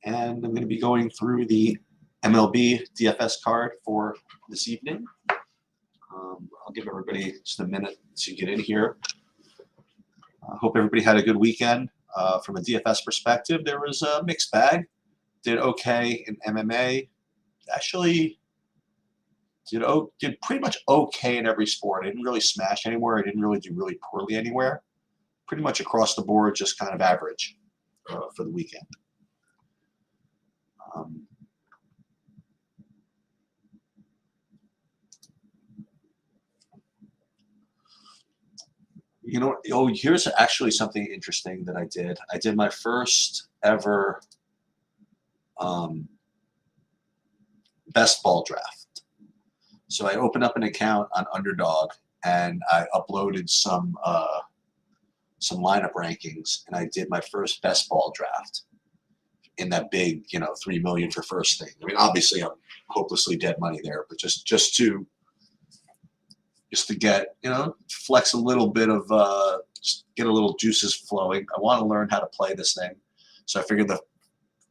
And I'm going to be going through the MLB DFS card for this evening. I'll give everybody just a minute to get in here. I hope everybody had a good weekend. From a DFS perspective, there was a mixed bag. Did okay in MMA. Actually, did pretty much okay in every sport. I didn't really smash anywhere. I didn't really do really poorly anywhere. Pretty much across the board, just kind of average for the weekend. You know, here's actually something interesting that I did. I did my first ever best ball draft. So I opened up an account on Underdog and I uploaded some lineup rankings, and I did my first best ball draft in that big, $3 million for first thing. I mean, obviously I'm hopelessly dead money there, but just to get, flex a little bit of, just get a little juices flowing. I want to learn how to play this thing. So I figured the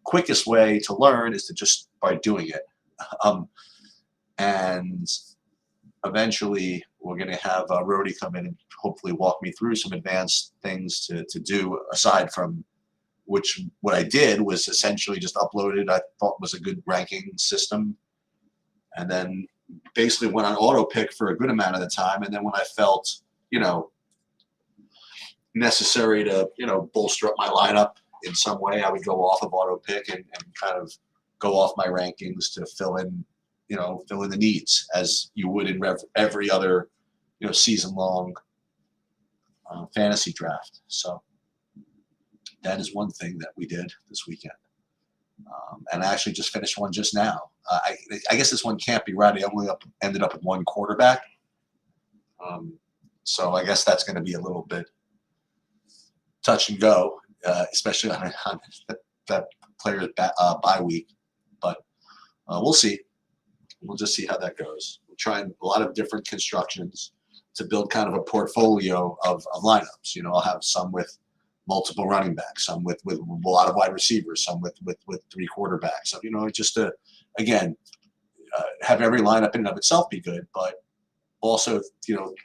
quickest way to learn is to just by doing it. And eventually we're going to have Rody come in and hopefully walk me through some advanced things to do aside from what I did was essentially just uploaded, I thought was a good ranking system. And then basically went on auto pick for a good amount of the time, and then when I felt, necessary to, bolster up my lineup in some way, I would go off of auto pick and kind of go off my rankings to fill in the needs as you would in every other, season-long fantasy draft. So that is one thing that we did this weekend. And I actually just finished one just now. I guess this one can't be right. I only ended up with one quarterback. So I guess that's going to be a little bit touch and go, especially on that player's bye week. But we'll see. We'll just see how that goes. We're trying a lot of different constructions to build kind of a portfolio of lineups. I'll have some with multiple running backs, some with a lot of wide receivers, some with 3 quarterbacks. So, just to, again, have every lineup in and of itself be good, but also,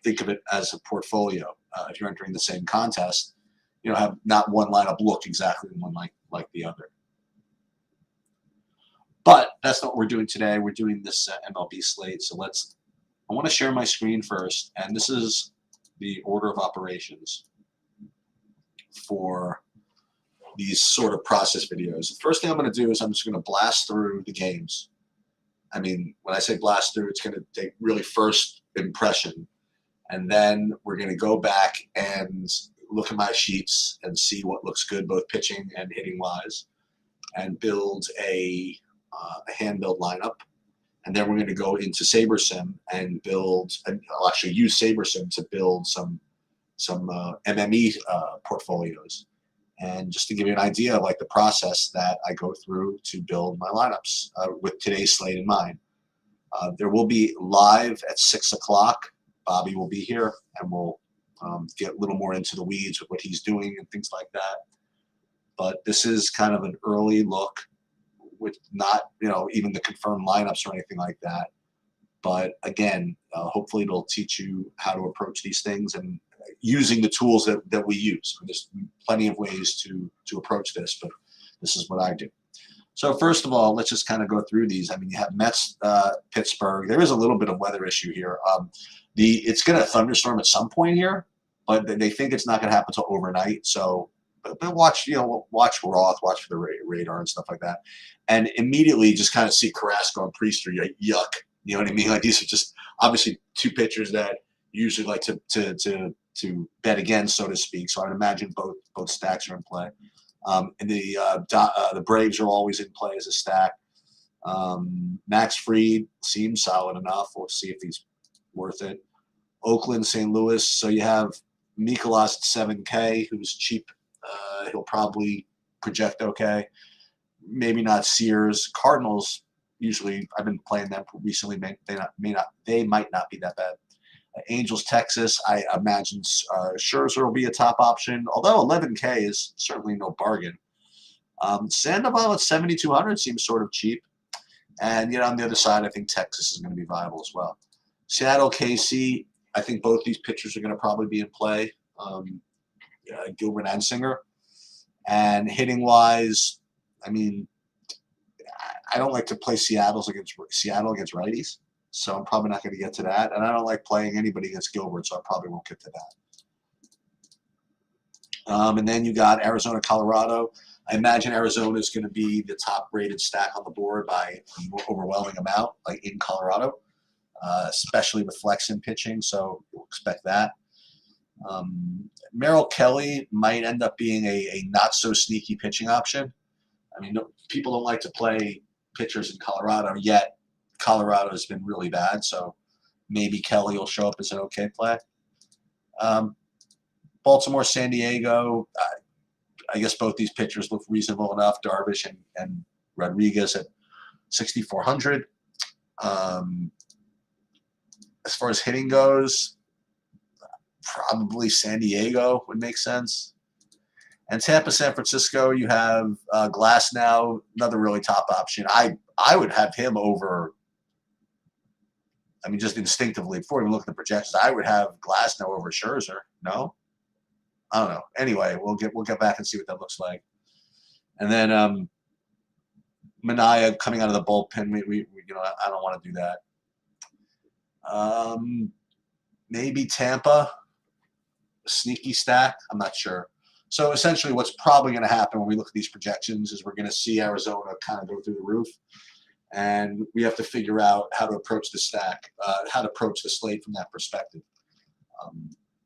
think of it as a portfolio. If you're entering the same contest, have not one lineup look exactly one like the other. But that's not what we're doing today. We're doing this MLB slate. So I want to share my screen first, and this is the order of operations for these sort of process videos. The first thing I'm going to do is I'm just going to blast through the games. I mean, when I say blast through, it's going to take really first impression. And then we're going to go back and look at my sheets and see what looks good, both pitching and hitting wise, and build a hand-built lineup. And then we're going to go into SaberSim and I'll actually use SaberSim to build some MME portfolios. And just to give you an idea of the process that I go through to build my lineups with today's slate in mind. There will be live at 6 o'clock. Bobby will be here, and we'll get a little more into the weeds with what he's doing and things like that. But this is kind of an early look with not, even the confirmed lineups or anything like that. But again, hopefully it'll teach you how to approach these things and using the tools that we use. There's plenty of ways to approach this, but this is what I do. So first of all, let's just kind of go through these. I mean, you have Mets, Pittsburgh. There is a little bit of weather issue here. It's going to thunderstorm at some point here, but they think it's not going to happen until overnight. So, but watch Roth, watch for the radar and stuff like that, and immediately just kind of see Carrasco and Priester. Yuck, you know what I mean? These are just obviously 2 pitchers that usually like to bet against, so to speak. So I'd imagine both stacks are in play. And the Braves are always in play as a stack. Max Fried seems solid enough. We'll see if he's worth it. Oakland, St. Louis. So you have Mikolas at 7K, who's cheap. He'll probably project okay. Maybe not Sears. Cardinals, usually I've been playing them recently. They might not be that bad. Angels, Texas, I imagine Scherzer will be a top option, although 11K is certainly no bargain. Sandoval at 7,200 seems sort of cheap. And, on the other side, I think Texas is going to be viable as well. Seattle, KC, I think both these pitchers are going to probably be in play, Gilbert and Singer. And hitting-wise, I mean, I don't like to play Seattle against righties, so I'm probably not going to get to that. And I don't like playing anybody against Gilbert, so I probably won't get to that. And then you got Arizona, Colorado. I imagine Arizona is going to be the top-rated stack on the board by an overwhelming amount, like in Colorado, especially with flex-in pitching, so you'll expect that. Merrill Kelly might end up being a not-so-sneaky pitching option. I mean, people don't like to play pitchers in Colorado, yet Colorado has been really bad, so maybe Kelly will show up as an okay play. Baltimore, San Diego, I guess both these pitchers look reasonable enough, Darvish and Rodriguez at 6,400. As far as hitting goes, probably San Diego would make sense. And Tampa, San Francisco, you have Glasnow, another really top option. I would have him over, I mean, just instinctively, before we look at the projections, I would have Glasnow over Scherzer. No? I don't know. Anyway, we'll get back and see what that looks like. And then Manaea coming out of the bullpen, we I don't want to do that. Maybe Tampa, sneaky stack. I'm not sure. So essentially, what's probably going to happen when we look at these projections is we're going to see Arizona kind of go through the roof, and we have to figure out how to approach the stack, how to approach the slate from that perspective.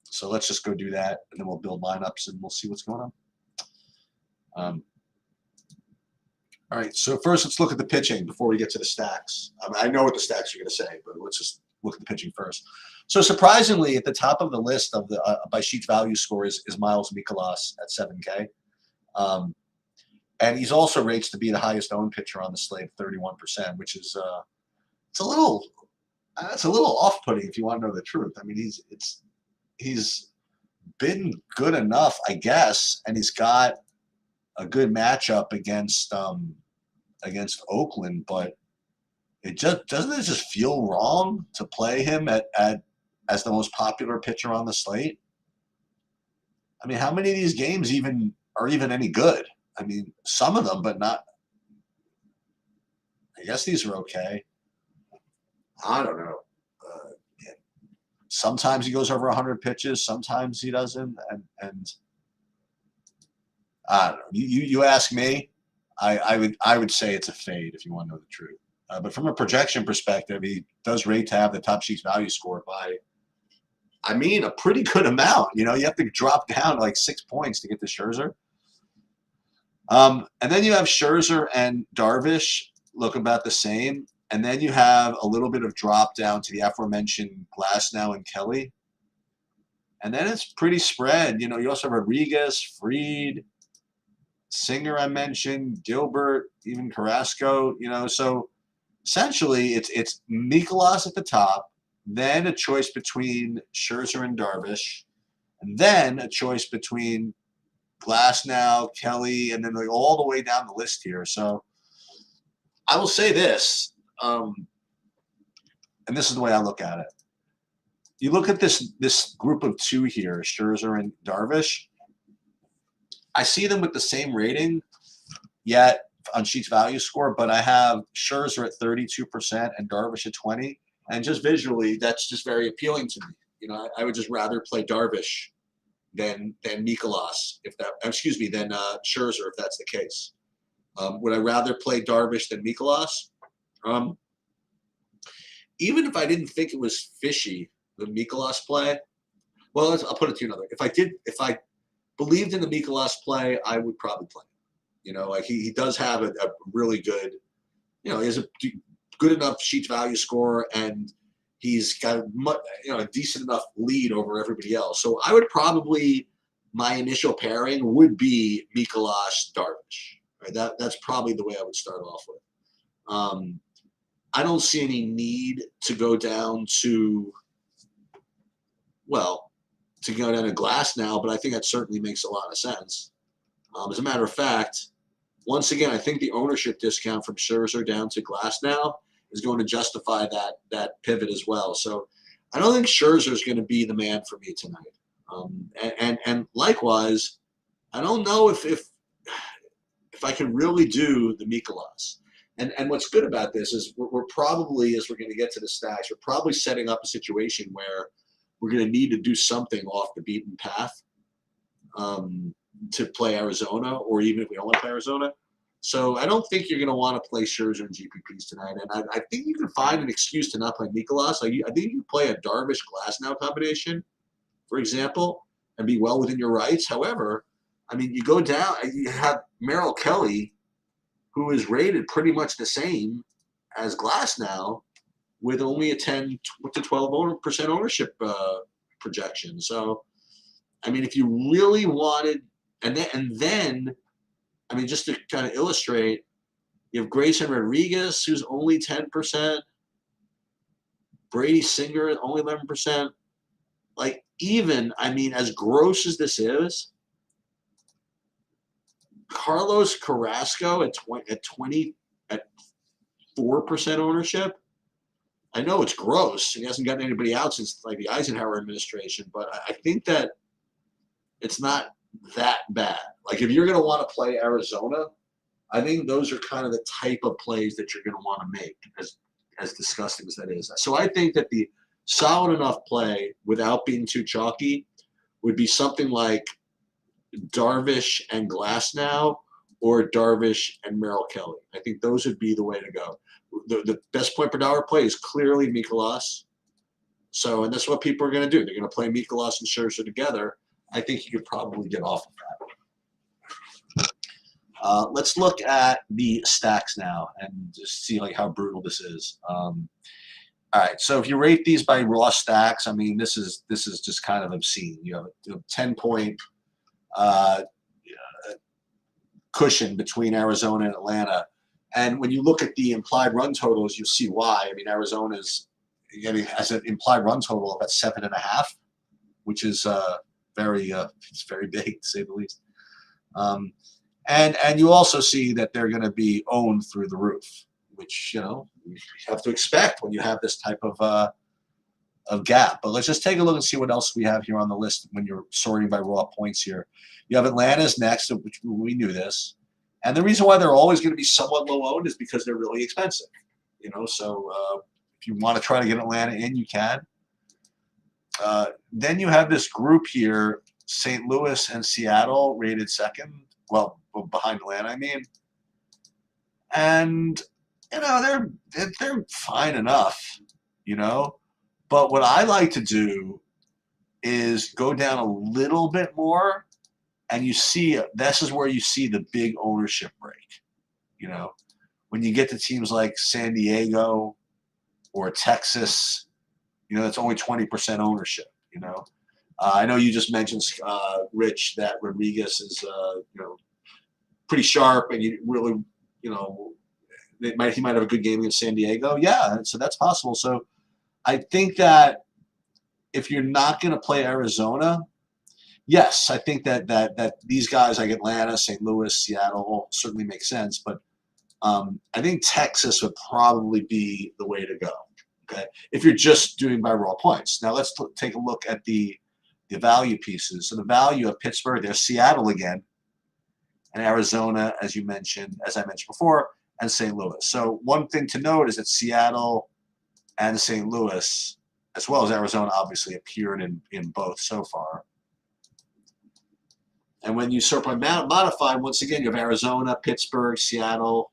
So let's just go do that, and then we'll build lineups, and we'll see what's going on. All right, so first let's look at the pitching before we get to the stacks. I know what the stacks are going to say, but let's just look at the pitching first. So surprisingly, at the top of the list of the by Sheets value score is Miles Mikolas at 7K. And he's also rates to be the highest owned pitcher on the slate, 31%, which is it's a little off-putting if you want to know the truth. I mean, he's been good enough, I guess, and he's got a good matchup against Oakland, but it just doesn't feel wrong to play him as the most popular pitcher on the slate. I mean, how many of these games are even any good? I mean, some of them, but not. I guess these are okay. I don't know. Sometimes he goes over 100 pitches, sometimes he doesn't, and I don't know. You ask me, I would say it's a fade if you want to know the truth. But from a projection perspective, he does rate to have the top Sheets value score by, I mean, a pretty good amount. You have to drop down like 6 points to get to Scherzer. And then you have Scherzer and Darvish look about the same. And then you have a little bit of drop down to the aforementioned Glasnow and Kelly. And then it's pretty spread. You also have Rodriguez, Fried, Singer I mentioned, Gilbert, even Carrasco. So essentially it's Mikolas at the top, then a choice between Scherzer and Darvish, and then a choice between Glasnow, Kelly, and then all the way down the list here. So I will say this, and this is the way I look at it. You look at this group of two here, Scherzer and Darvish. I see them with the same rating, yet on Sheets value score, but I have Scherzer at 32% and Darvish at 20%. And just visually, that's just very appealing to me. I would just rather play Darvish than Mikolas, than Scherzer, if that's the case. Would I rather play Darvish than Mikolas? Even if I didn't think it was fishy, the Mikolas play, well, I'll put it to you another. If I believed in the Mikolas play, I would probably play him. Like he does have a really good, he has a good enough Sheets value score, and he's got a decent enough lead over everybody else. So I would probably, my initial pairing would be Mikolas Darvish. Right? That's probably the way I would start off with. I don't see any need to go down to Glasnow, but I think that certainly makes a lot of sense. As a matter of fact, once again, I think the ownership discount from Scherzer down to Glass now is going to justify that pivot as well. So I don't think Scherzer is going to be the man for me tonight. And likewise, I don't know if I can really do the Mikolas. And what's good about this is we're probably, as we're going to get to the stacks, we're probably setting up a situation where we're going to need to do something off the beaten path to play Arizona, or even if we don't want to play Arizona. So I don't think you're going to want to play Scherzer and GPPs tonight. And I think you can find an excuse to not play Mikolas. I think you can play a Darvish Glasnow combination, for example, and be well within your rights. However, I mean, you go down, you have Merrill Kelly, who is rated pretty much the same as Glasnow, with only a 10 to 12% ownership projection. So, I mean, if you really wanted, and then, I mean, just to kind of illustrate, you have Grayson Rodriguez, who's only 10%, Brady Singer, only 11%. Like, even, I mean, as gross as this is, Carlos Carrasco at 4% ownership. I know it's gross. He hasn't gotten anybody out since like the Eisenhower administration, but I think that it's not that bad. Like if you're going to want to play Arizona, I think those are kind of the type of plays that you're going to want to make, as disgusting as that is. So I think that the solid enough play without being too chalky would be something like Darvish and Glasnow or Darvish and Merrill Kelly. I think those would be the way to go. The best point per dollar play is clearly Mikolas. So, and that's what people are going to do. They're going to play Mikolas and Scherzer together. I think you could probably get off of that. Let's look at the stacks now and just see like how brutal this is. All right, so if you rate these by raw stacks, I mean, this is just kind of obscene. You have a 10-point cushion between Arizona and Atlanta. And when you look at the implied run totals, you'll see why. I mean, Arizona's has an implied run total of about 7.5, which is it's very big to say the least. And you also see that they're going to be owned through the roof, which you have to expect when you have this type of gap. But let's just take a look and see what else we have here on the list when you're sorting by raw points here. You have Atlanta's next, which we knew this. And the reason why they're always going to be somewhat low owned is because they're really expensive. So if you want to try to get Atlanta in, you can. Then you have this group here, St. Louis and Seattle, rated second. Well, behind Atlanta, I mean. And they're fine enough, But what I like to do is go down a little bit more, and you see this is where you see the big ownership break. When you get to teams like San Diego or Texas, that's only 20% ownership. I know you just mentioned, Rich, that Rodriguez is pretty sharp, and you really, he might have a good game against San Diego. Yeah, so that's possible. So I think that if you're not going to play Arizona, yes, I think that these guys like Atlanta, St. Louis, Seattle certainly make sense. But I think Texas would probably be the way to go. Okay, if you're just doing by raw points. Now let's take a look at the value pieces. So the value of Pittsburgh, there's Seattle again, and Arizona, as I mentioned before, and St. Louis. So one thing to note is that Seattle and St. Louis, as well as Arizona, obviously appeared in both so far. And when you sort of modify, once again, you have Arizona, Pittsburgh, Seattle,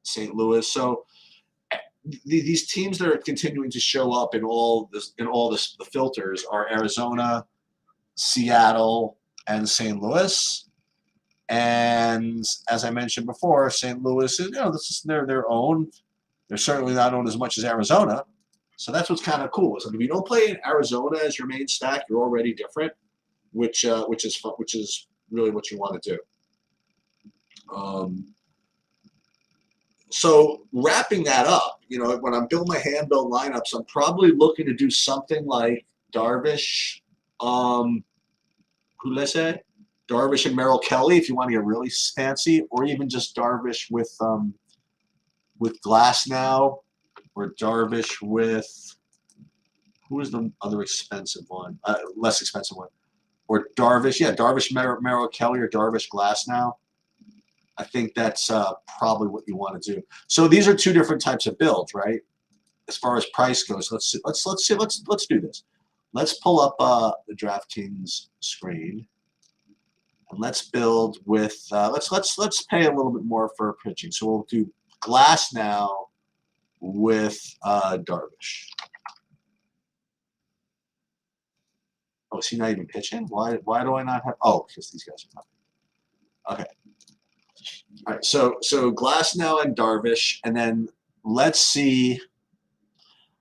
St. Louis. So these teams that are continuing to show up in all the filters are Arizona, Seattle, and St. Louis. And as I mentioned before, St. Louis is they're their own. They're certainly not owned as much as Arizona. So that's what's kind of cool. So if you don't play in Arizona as your main stack, you're already different, which is really what you want to do. So wrapping that up, when I'm building my hand-built lineups, I'm probably looking to do something like Darvish, Hulese, Darvish and Merrill Kelly if you want to get really fancy, or even just Darvish with Glass now, or Darvish with who is the other expensive one? Less expensive one. Or Darvish, yeah, Darvish Merrill Kelly or Darvish Glass now. I think that's probably what you want to do. So these are two different types of builds, right? As far as price goes, let's do this. Let's pull up the DraftKings screen, and let's build with let's pay a little bit more for pitching. So we'll do Glass now with Darvish. Oh, is he not even pitching? Why do I not have? Oh, because these guys are not. Okay. All right. So Glass now and Darvish, and then let's see.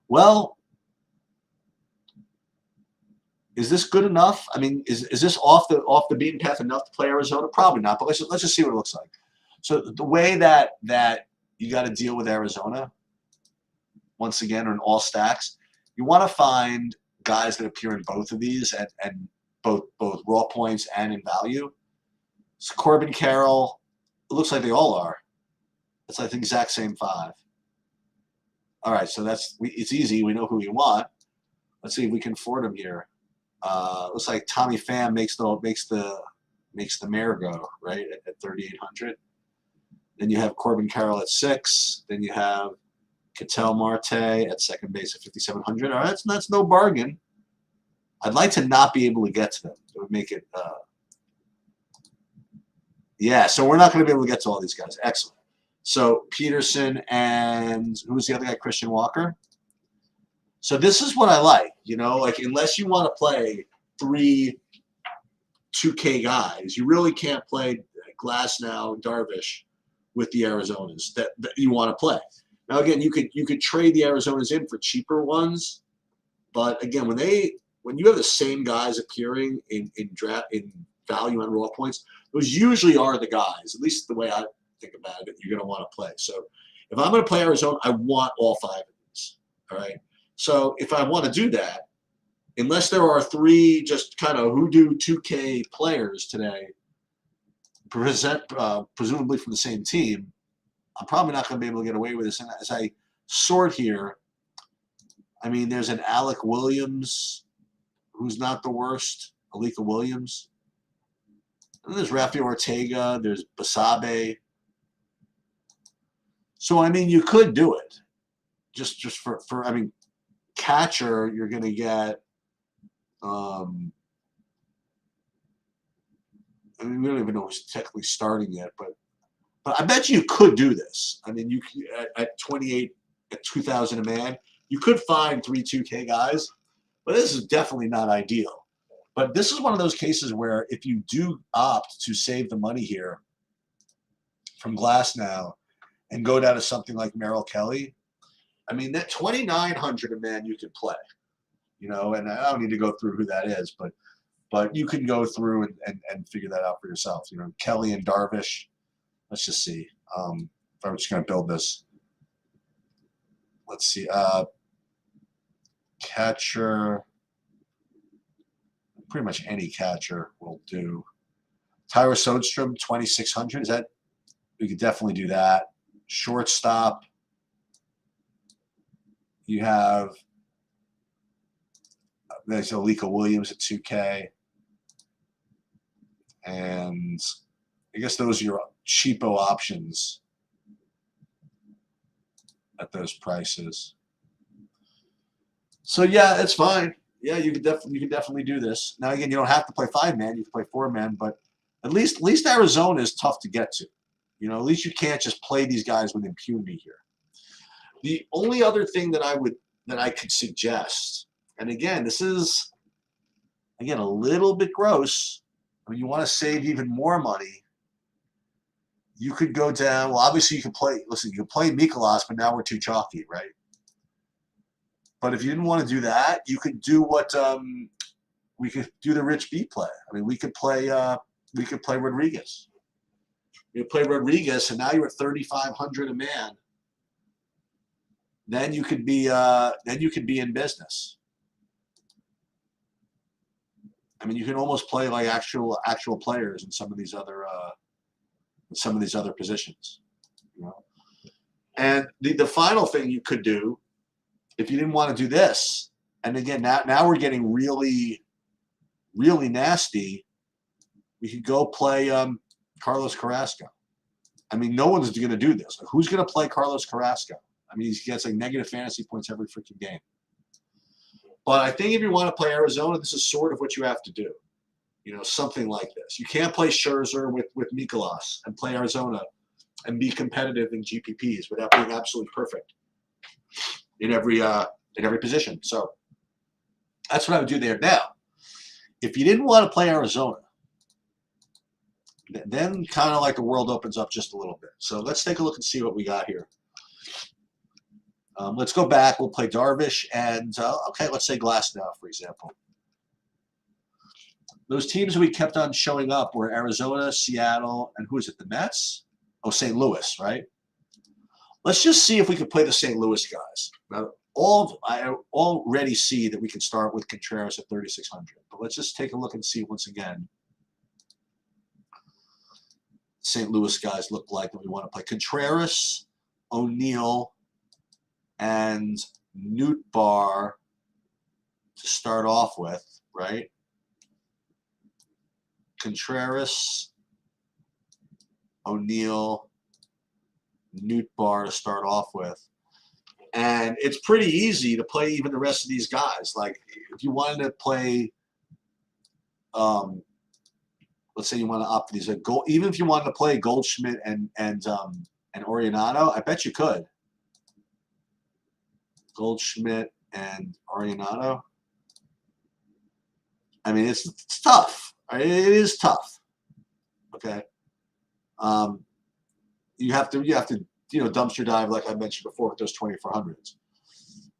Well, is this good enough? I mean, is this off the beaten path enough to play Arizona? Probably not. But let's just see what it looks like. So the way that you got to deal with Arizona, once again, on all stacks, you want to find guys that appear in both of these and both raw points and in value. So Corbin Carroll, it looks like they all are. It's like the exact same 5. All right, so it's easy. We know who we want. Let's see if we can afford him here. Looks like Tommy Pham makes the mayor go right at 3,800. Then you have Corbin Carroll at 6. Then you have Ketel Marte at second base at 5,700. All right, that's no bargain. I'd like to not be able to get to them. It would make it. Yeah, so we're not going to be able to get to all these guys. Excellent. So Peterson and who's the other guy? Christian Walker. So this is what I like. Like unless you want to play 3 2K guys, you really can't play Glass now, Darvish with the Arizonas that you want to play. Now again, you could trade the Arizonas in for cheaper ones, but again, when you have the same guys appearing in value and raw points, those usually are the guys, at least the way I think about it, you're going to want to play. So if I'm going to play Arizona, I want all 5 of these. All right. So if I want to do that, unless there are 3 just kind of who do 2K players today, presumably from the same team, I'm probably not going to be able to get away with this. And as I sort here, I mean, there's an Alec Williams who's not the worst, Alika Williams. And there's Rafael Ortega. There's Basabe. So, I mean, you could do it. Just for I mean, catcher, you're going to get I mean, we don't even know who's technically starting yet, but I bet you could do this. I mean, you at 28 at 2,000 a man, you could find 3 2K guys, but this is definitely not ideal. But this is one of those cases where if you do opt to save the money here from Glass now and go down to something like Merrill Kelly, I mean, that 2,900 a man you could play, and I don't need to go through who that is, but you can go through and figure that out for yourself. Kelly and Darvish. Let's just see. If I'm just going to build this. Let's see. Catcher. Pretty much any catcher will do. Tyler Sodstrom, 2,600. Is that? We could definitely do that. Shortstop. You have. There's Alika Williams at 2K. And I guess those are your cheapo options at those prices. So yeah, it's fine. Yeah, you can definitely do this. Now again, you don't have to play 5-man. You can play 4-man, but at least Arizona is tough to get to. At least you can't just play these guys with impunity here. The only other thing that I could suggest, and again, this is a little bit gross. I mean, you want to save even more money. You could go down. Well, obviously you can play. Listen, you can play Mikolas, but now we're too chalky, right? But if you didn't want to do that, you could do what we could do the Rich B play. I mean, we could play Rodriguez. You play Rodriguez, and now you're at 3,500 a man. Then you could be in business. I mean, you can almost play like actual players in some of these other positions. You know? And the final thing you could do, if you didn't want to do this, and again, now we're getting really, really nasty. We could go play Carlos Carrasco. I mean, no one's going to do this. Like, who's going to play Carlos Carrasco? I mean, he gets like negative fantasy points every freaking game. But I think if you want to play Arizona, this is sort of what you have to do. You know, something like this. You can't play Scherzer with Mikolas and play Arizona and be competitive in GPPs without being absolutely perfect in every position. So that's what I would do there. Now, if you didn't want to play Arizona, then kind of like the world opens up just a little bit. So let's take a look and see what we got here. Let's go back. We'll play Darvish and, okay, let's say Glasnow, for example. Those teams we kept on showing up were Arizona, Seattle, and who is it, the Mets? Oh, St. Louis, right? Let's just see if we can play the St. Louis guys. Now, I already see that we can start with Contreras at 3,600. But let's just take a look and see once again St. Louis guys look like that we want to play. Contreras, O'Neill, and Nootbaar to start off with, right? Contreras, O'Neill, Nootbaar to start off with. And it's pretty easy to play even the rest of these guys. Like, if you wanted to play, let's say you want to opt for these, even if you wanted to play Goldschmidt and Arenado, I bet you could. Goldschmidt and Arenado. I mean, it's tough. Right? It is tough. Okay. You have to dumpster dive like I mentioned before with those 2400s.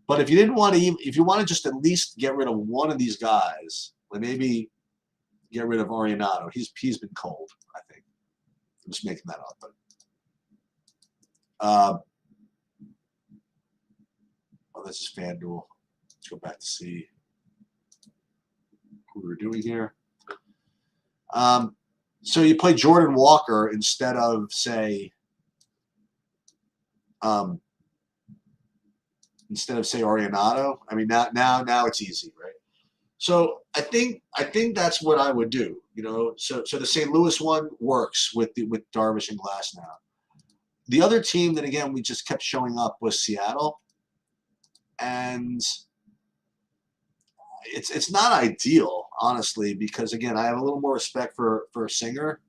But if you didn't want to, if you want to just at least get rid of one of these guys, like maybe get rid of Arenado. He's been cold, I think. I'm just making that up, but this is FanDuel. Let's go back to see who we're doing here. So you play Jordan Walker instead of say Arenado. I mean now it's easy, right? So I think that's what I would do. You know, so the St. Louis one works with Darvish and Glasnow. The other team that again we just kept showing up was Seattle, and it's not ideal, honestly, because again I have a little more respect for Singer,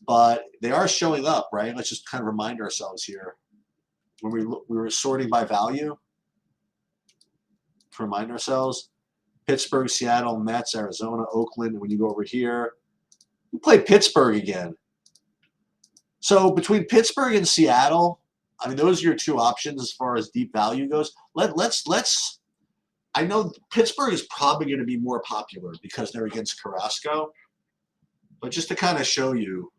but they are showing up, right? Let's just kind of remind ourselves here when we were sorting by value to remind ourselves. Pittsburgh, Seattle, Mets, Arizona, Oakland. And when you go over here, you play Pittsburgh again. So between Pittsburgh and Seattle, I mean, those are your two options as far as deep value goes. Let's. I know Pittsburgh is probably going to be more popular because they're against Carrasco, but just to kind of show you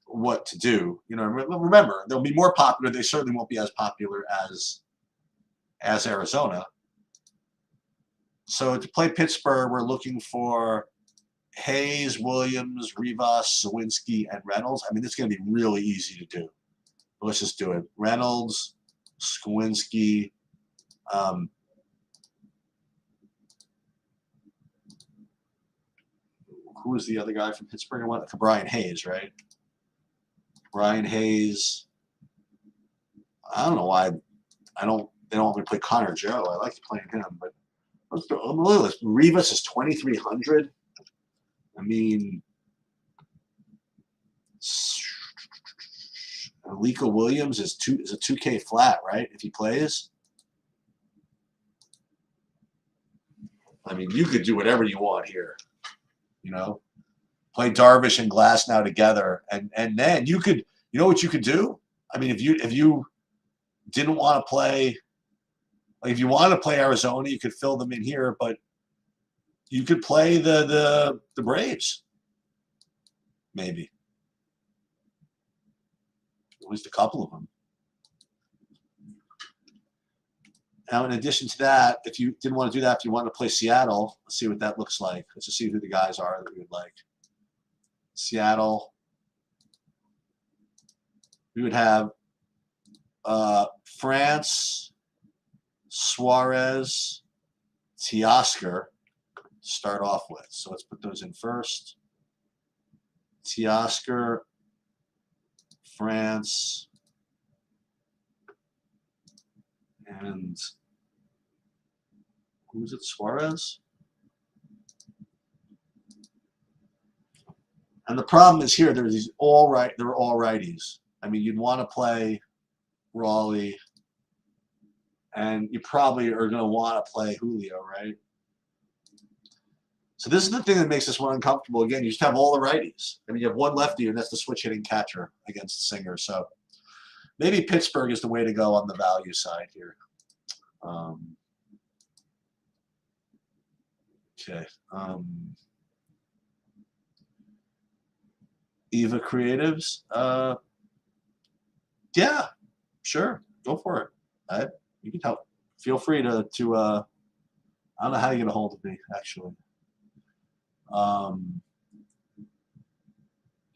what to do, you know, remember they'll be more popular. They certainly won't be as popular as Arizona. So to play Pittsburgh, we're looking for Hayes, Williams, Rivas, Sawinski, and Reynolds. I mean, it's going to be really easy to do. But let's just do it. Reynolds, Sawinski, who was the other guy from Pittsburgh? Brian Hayes, right? Brian Hayes. I don't know why they don't want me to play Connor Joe. I like playing him, but look at this. Rivas is 2,300. I mean, Alika Williams is a 2K flat, right? If he plays. I mean, you could do whatever you want here. You know, play Darvish and Glasnow together, and then you could, you know what you could do? I mean, if you didn't want to play, like if you wanted to play Arizona, you could fill them in here, but you could play the Braves, maybe. At least a couple of them. Now, in addition to that, if you didn't want to do that, if you wanted to play Seattle, let's see what that looks like. Let's just see who the guys are that we would like. Seattle. We would have France, Suarez, Teoscar to start off with. So let's put those in first. Teoscar, France, and who's it? Suarez? And the problem is here, there's these they're all righties. I mean, you'd want to play Raleigh, and you probably are going to want to play Julio, right? So this is the thing that makes this one uncomfortable. Again, you just have all the righties. I mean, you have one lefty, and that's the switch-hitting catcher against Singer. So maybe Pittsburgh is the way to go on the value side here. Okay. Eva Creatives. Yeah, sure. Go for it. You can help. Feel free to I don't know how you get a hold of me, actually.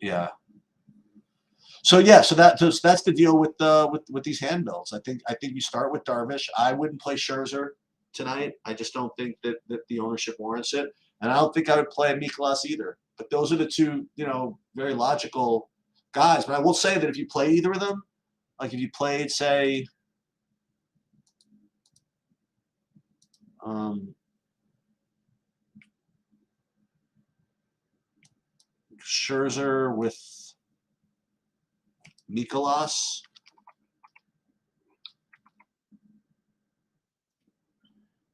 Yeah. So yeah, so that's the deal with these handbills. I think you start with Darvish. I wouldn't play Scherzer tonight. I just don't think that the ownership warrants it, and I don't think I would play Mikolas either. But those are the two, very logical guys. But I will say that if you play either of them, like if you played, say, Scherzer with Mikolas,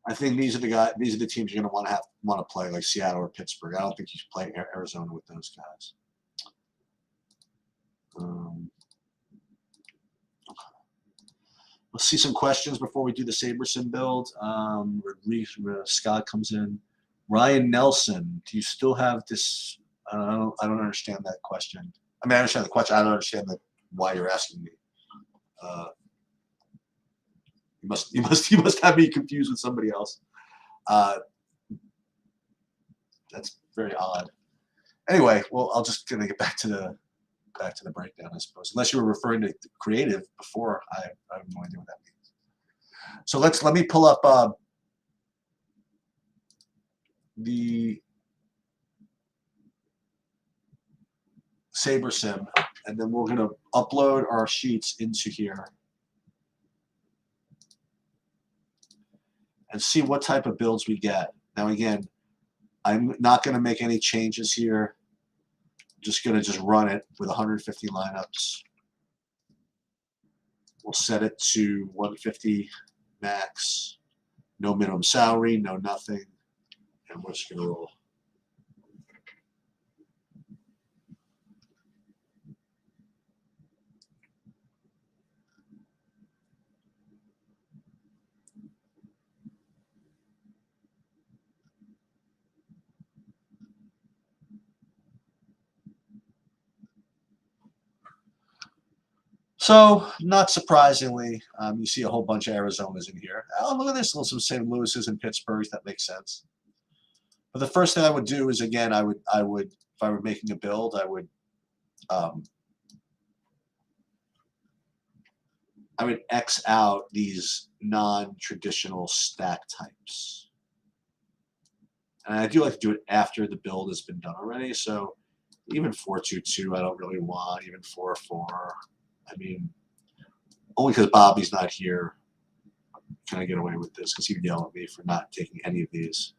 I think these are the teams you're going to want to play, like Seattle or Pittsburgh. I don't think you should play Arizona with those guys. Let's see some questions before we do the SaberSim build. Scott comes in. Ryan Nelson, do you still have this? I don't understand that question. I mean, I understand the question. I don't understand why you're asking me. You must have me confused with somebody else. That's very odd. Anyway, well, I'll just gonna get back to the breakdown, I suppose. Unless you were referring to creative before, I have no idea what that means. So let me pull up the SaberSim, and then we're gonna upload our sheets into here and see what type of builds we get. Now again, I'm not going to make any changes here. I'm just going to run it with 150 lineups. We'll set it to 150 max, no minimum salary, no nothing, and we're just going to roll. So, not surprisingly, you see a whole bunch of Arizonas in here. Oh, look at this, some St. Louis's and Pittsburghs. That makes sense. But the first thing I would do is, again, I would, if I were making a build, I would X out these non-traditional stack types. And I do like to do it after the build has been done already. So even 4-2-2, I don't really want. Even 4-4. I mean, only because Bobby's not here can I get away with this, because he would yell at me for not taking any of these.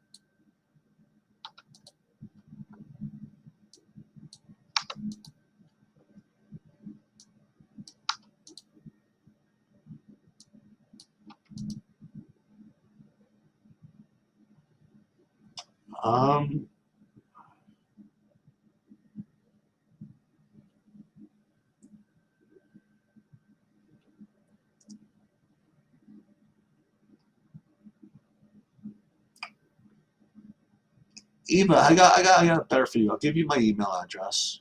Eva, I got better for you. I'll give you my email address.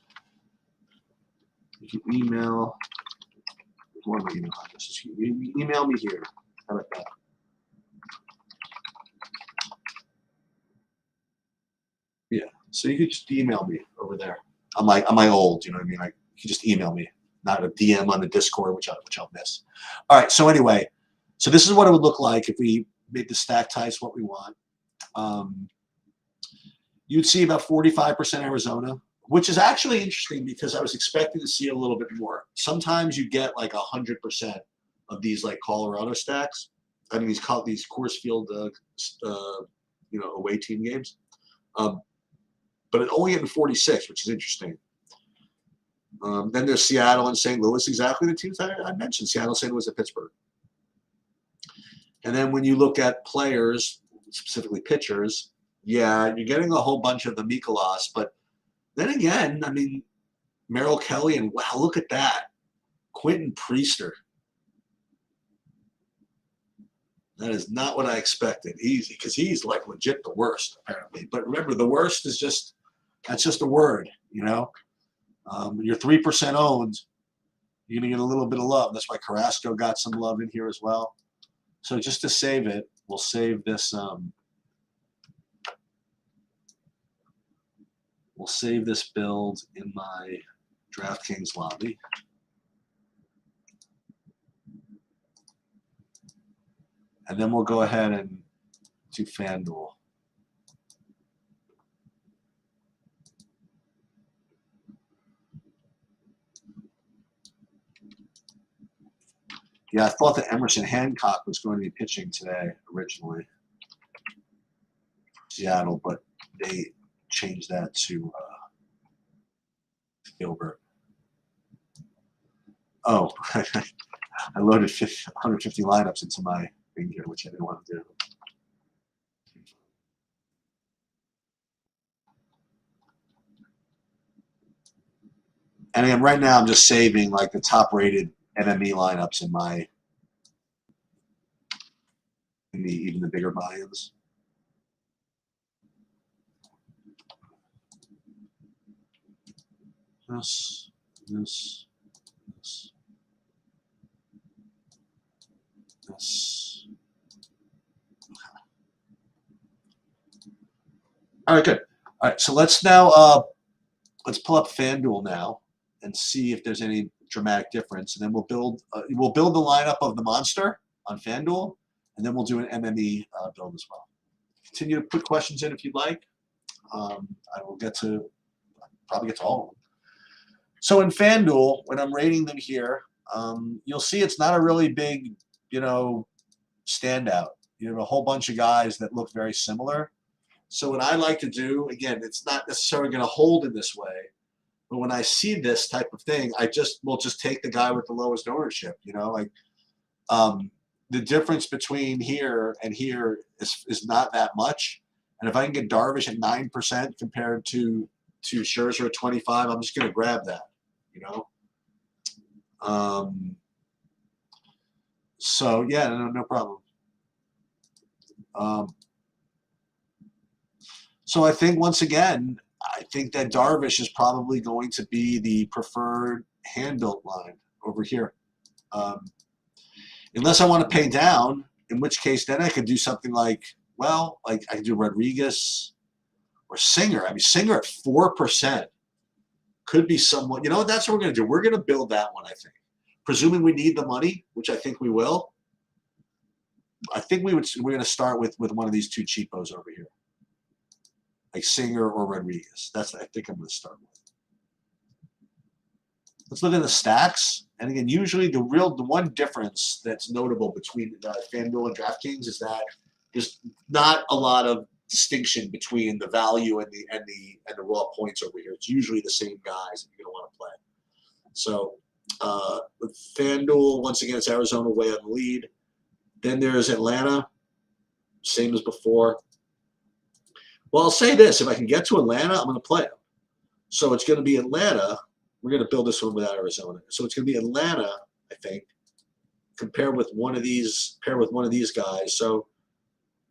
You can email one of my email addresses. You email me here. How about that? Yeah. So you could just email me over there. I'm my old, you know what I mean? You can just email me, not a DM on the Discord, which I'll miss. All right. So anyway, so this is what it would look like if we made the stack ties what we want. You'd see about 45% Arizona, which is actually interesting because I was expecting to see a little bit more. Sometimes you get like 100% of these like Colorado stacks. I mean, these Coors Field, away team games. But it only getting 46, which is interesting. Then there's Seattle and St. Louis, exactly the teams I mentioned: Seattle, St. Louis, and Pittsburgh. And then when you look at players, specifically pitchers, yeah, you're getting a whole bunch of the Mikolas. But then again, I mean, Merrill Kelly, and wow, look at that. Quentin Priester. That is not what I expected. Because he's like legit the worst, apparently. But remember, the worst is that's just a word, you know? You're 3% owned, you're going to get a little bit of love. That's why Carrasco got some love in here as well. So just to save it, we'll save this. We'll save this build in my DraftKings lobby. And then we'll go ahead and do FanDuel. Yeah, I thought that Emerson Hancock was going to be pitching today originally, Seattle, but they changed that to Gilbert. Oh, I loaded 150 lineups into my thing here, which I didn't want to do. And again, right now I'm just saving like the top-rated MME lineups in even the bigger buy-ins. This. All right, good. All right, so let's now let's pull up FanDuel now and see if there's any dramatic difference, and then we'll build the lineup of the monster on FanDuel, and then we'll do an MME build as well. Continue to put questions in if you'd like. I will probably get to all of them. So in FanDuel, when I'm rating them here, you'll see it's not a really big, standout. You have a whole bunch of guys that look very similar. So what I like to do, again, it's not necessarily going to hold in this way, but when I see this type of thing, will just take the guy with the lowest ownership. The difference between here and here is not that much. And if I can get Darvish at 9% compared to Scherzer at 25, I'm just going to grab that. So yeah, no problem. So I think once again, I think that Darvish is probably going to be the preferred hand-built line over here. Unless I want to pay down, in which case then I could do something like I could do Rodriguez or Singer. I mean, Singer at 4% could be somewhat. That's what we're going to do. We're going to build that one, I think. Presuming we need the money, which I think we will. I think we're going to start with one of these two cheapos over here, like Singer or Rodriguez. That's I think I'm going to start with. Let's look at the stacks. And again, usually the one difference that's notable between FanDuel and DraftKings is that there's not a lot of distinction between the value and the raw points over here. It's usually the same guys that you're going to want to play. So with FanDuel, once again, it's Arizona way on the lead. Then there's Atlanta, same as before. Well, I'll say this. If I can get to Atlanta, I'm going to play them. So it's going to be Atlanta. We're going to build this one without Arizona. So it's going to be Atlanta, I think, pair with one of these guys. So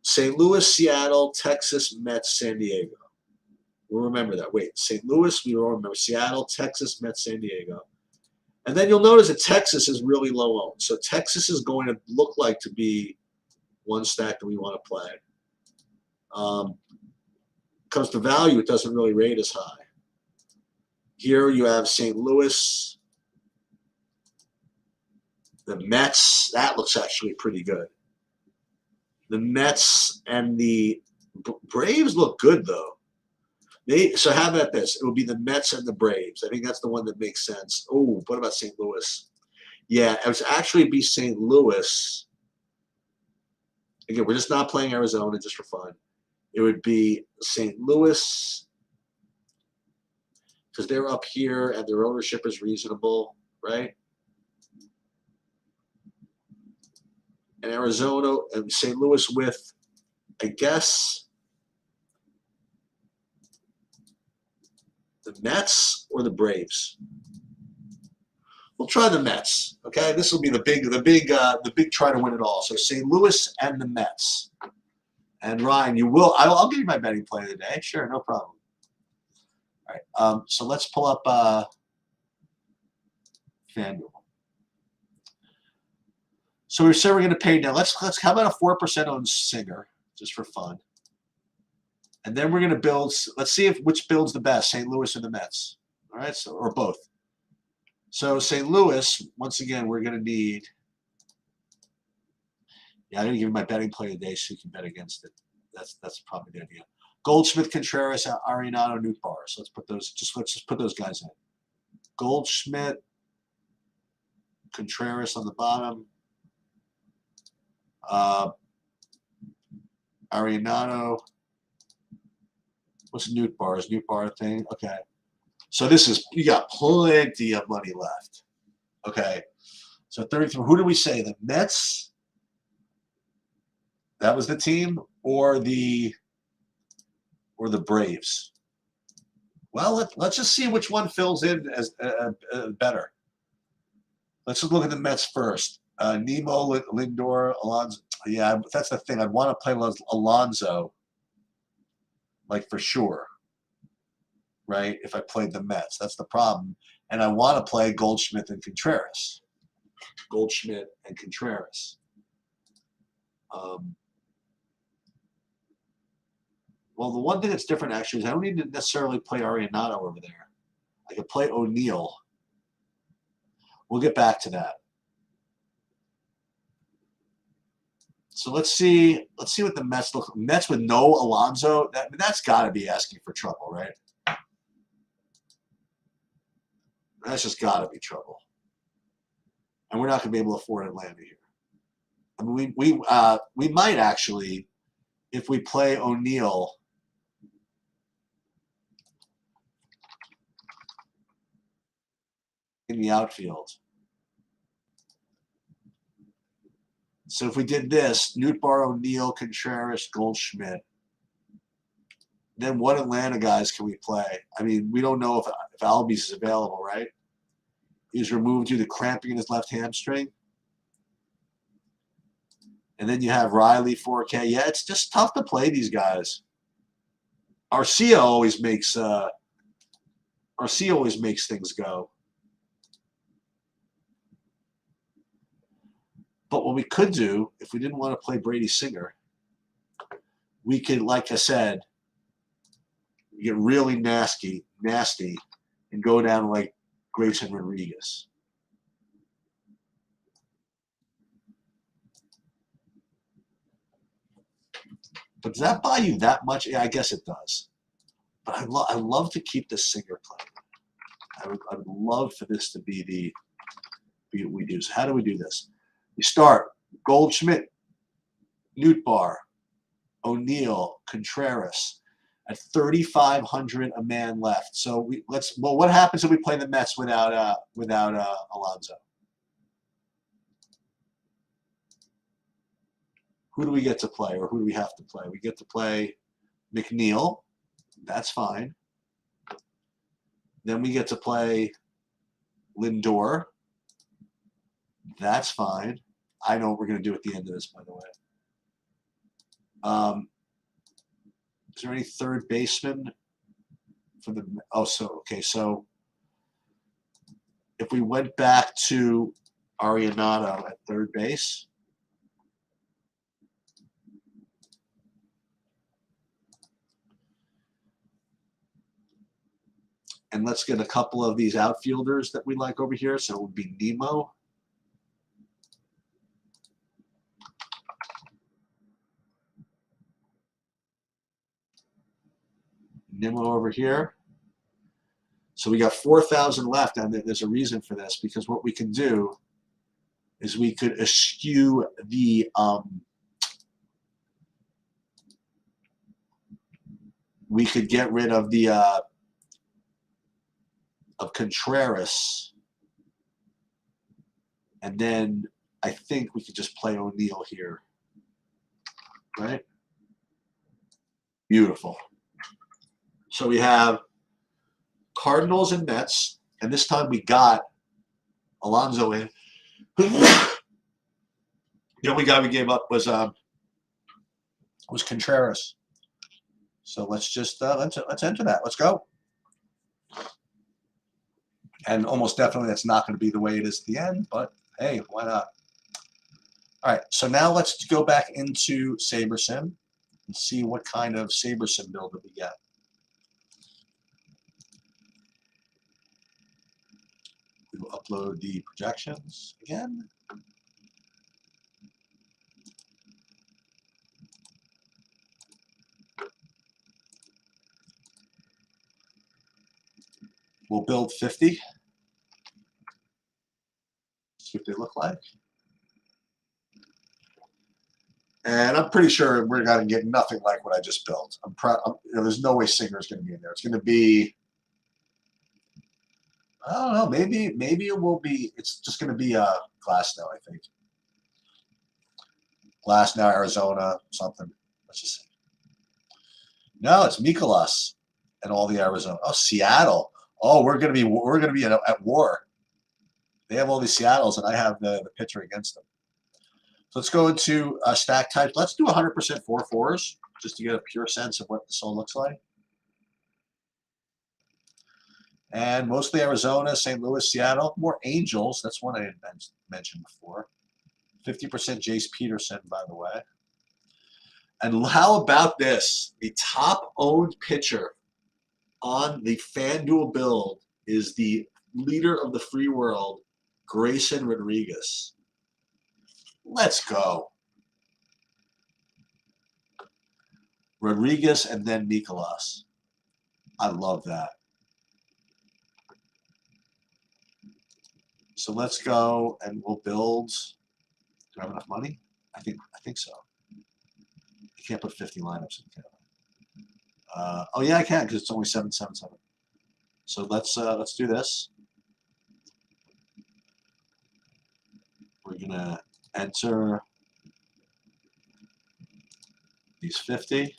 St. Louis, Seattle, Texas, Mets, San Diego. We'll remember that. Wait, St. Louis, we will remember. Seattle, Texas, Mets, San Diego. And then you'll notice that Texas is really low owned. So Texas is going to look like to be one stack that we want to play. comes to value, it doesn't really rate as high. Here you have St. Louis, the Mets. That looks actually pretty good. The Mets and the Braves look good, though. So how about this? It would be the Mets and the Braves. I think that's the one that makes sense. Oh, what about St. Louis? Yeah, it would actually be St. Louis. Again, we're just not playing Arizona just for fun. It would be St. Louis because they're up here and their ownership is reasonable, right? And Arizona and St. Louis with, I guess, the Mets or the Braves. We'll try the Mets. Okay, this will be the big try to win it all. So St. Louis and the Mets. And Ryan, you will. I'll give you my betting play of the day. Sure, no problem. All right. So let's pull up FanDuel. So we said we're going to pay now. Let's. How about a 4% on Singer, just for fun. And then we're going to build. Let's see which builds the best, St. Louis or the Mets. All right, so or both. So St. Louis, once again, we're going to need. Yeah, I'm going to give you my betting play today so you can bet against it. That's probably the idea. Goldschmidt, Contreras, Arenado, Nootbaar. So let's just put those guys in. Goldschmidt, Contreras on the bottom. Arenado. What's Nootbaar? Is Nootbaar a thing? Okay. So you got plenty of money left. Okay. So 33. Who do we say? The Mets? That was the team, or the Braves? Well, let's just see which one fills in as better. Let's just look at the Mets first. Nemo, Lindor, Alonso. Yeah, that's the thing. I'd want to play Alonso, like for sure, right? If I played the Mets, that's the problem. And I want to play Goldschmidt and Contreras. Goldschmidt and Contreras. Well, the one thing that's different actually is I don't need to necessarily play Arenado over there. I could play O'Neill. We'll get back to that. So let's see what the Mets look. Mets with no Alonso. That's got to be asking for trouble, right? That's just got to be trouble. And we're not going to be able to afford Atlanta here. I mean, we might actually, if we play O'Neill. In the outfield. So if we did this, Nootbaar, O'Neill, Contreras, Goldschmidt, then what Atlanta guys can we play? I mean, we don't know if Albies is available, right? He's removed due to cramping in his left hamstring. And then you have Riley, 4K. Yeah, it's just tough to play these guys. Arcia always makes things go. But what we could do, if we didn't want to play Brady Singer, we could, like I said, get really nasty, and go down like Grayson Rodriguez. But does that buy you that much? Yeah, I guess it does. But I love to keep the Singer playing. I would love for this to be what we do. So how do we do this? We start Goldschmidt, Nootbaar, O'Neill, Contreras at 3,500 a man left. So what happens if we play the Mets without Alonso? Who do we get to play, or who do we have to play? We get to play McNeil. That's fine. Then we get to play Lindor. That's fine. I know what we're going to do at the end of this, by the way. Is there any third baseman for the? Oh, so if we went back to Arenado at third base, And let's get a couple of these outfielders that we like over here. So it would be Nemo. Nemo over here. So we got 4,000 left, and there's a reason for this, because what we can do is we could eschew the we could get rid of the of Contreras, and then I think we could just play O'Neill here, right? Beautiful. So we have Cardinals and Mets, and this time we got Alonso in. The only guy we gave up was Contreras. So let's just let's enter that. Let's go. And almost definitely that's not going to be the way it is at the end, but hey, why not? All right, so now let's go back into SaberSim and see what kind of SaberSim build that we get. We will upload the projections again. We'll build 50. See what they look like. And I'm pretty sure we're going to get nothing like what I just built. There's no way Singer's going to be in there. It's going to be, I don't know, maybe it will be, it's just going to be Glasnow, I think. Glasnow, Arizona, something. Let's just see. No, it's Mikolas and all the Arizona. Oh, Seattle. Oh, we're going to be at war. They have all these Seattles, and I have the pitcher against them. So let's go into stack types. Let's do 100% 4/4s just to get a pure sense of what this all looks like. And mostly Arizona, St. Louis, Seattle. More Angels. That's one I didn't mention before. 50% Jace Peterson, by the way. And how about this? The top-owned pitcher on the FanDuel build is the leader of the free world, Grayson Rodriguez. Let's go. Rodriguez and then Mikolas. I love that. So let's go and we'll build. Do I have enough money? I think so. You can't put 50 lineups in there. Oh yeah, I can because it's only 777. So let's do this. We're gonna enter these 50.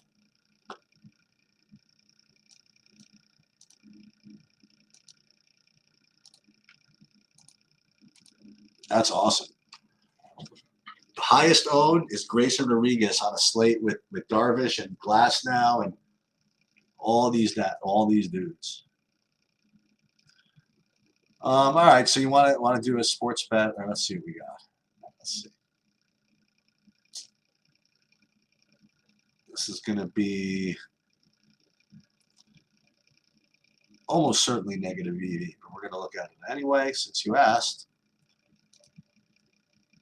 That's awesome. The highest owned is Grayson Rodriguez on a slate with Darvish and Glasnow and all these dudes. All right, so you want to do a sports bet? All right, let's see what we got. Let's see. This is going to be almost certainly negative EV, but we're going to look at it anyway since you asked.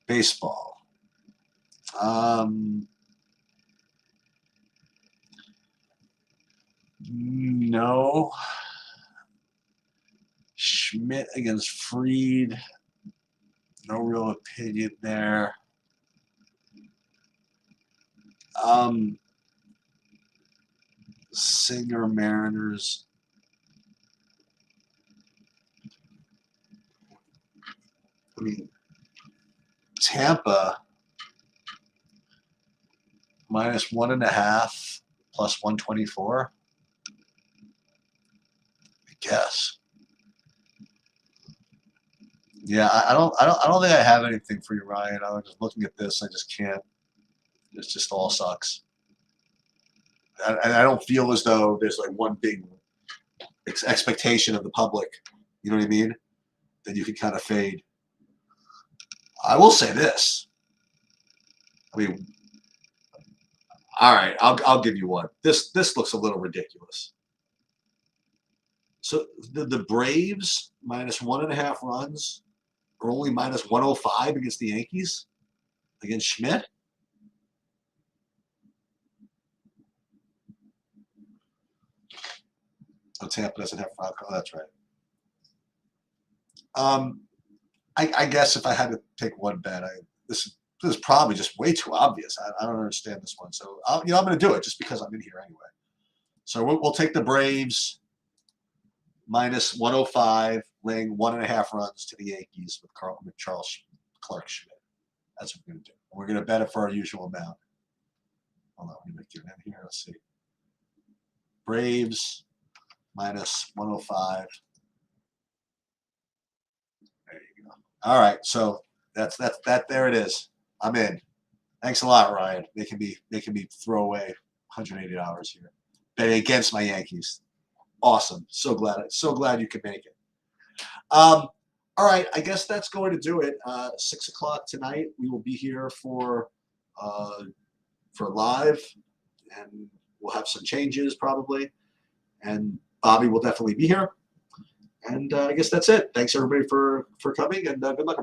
Baseball. No. Schmidt against Fried. No real opinion there. Singer Mariners. I mean, Tampa minus 1.5 plus 124. I guess. Yeah, I don't think I have anything for you, Ryan. I'm just looking at this. I just can't. It just all sucks. And I don't feel as though there's like one big expectation of the public. You know what I mean? That you can kind of fade. I will say this. I mean, all right, I'll give you one. This looks a little ridiculous. So the Braves minus 1.5 runs are only minus 105 against the Yankees, against Schmidt. Oh, Tampa doesn't have Franco. Oh, that's right. I guess if I had to pick one bet, this is probably just way too obvious. I don't understand this one. So I'm going to do it just because I'm in here anyway. So we'll take the Braves minus 105, laying 1.5 runs to the Yankees with Charles Clark Schmidt. That's what we're going to do. And we're going to bet it for our usual amount. Hold on, let me get it in here. Let's see. Braves minus 105. There you go. All right, so that's that. There it is. I'm in. Thanks a lot, Ryan. Making me throw away $180 here, betting against my Yankees. Awesome. So glad you could make it. All right, I guess that's going to do it. 6 o'clock tonight. We will be here for live, and we'll have some changes probably. And Bobby will definitely be here. And I guess that's it. Thanks everybody for coming, and good luck, everybody.